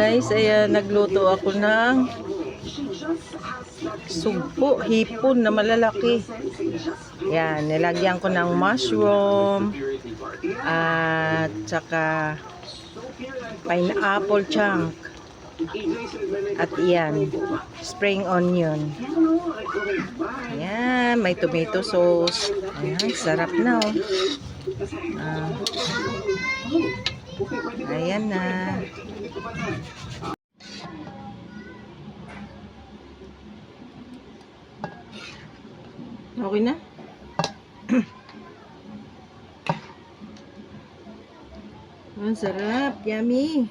guys, ayan, nagluto ako ng sugpo, hipon na malalaki. Yan, nilagyan ko ng mushroom at saka pineapple chunk. At yan, spring onion. Ayan, may tomato sauce. Ayan, sarap na oh. Ayan na. Okay na? Ang sarap, yummy.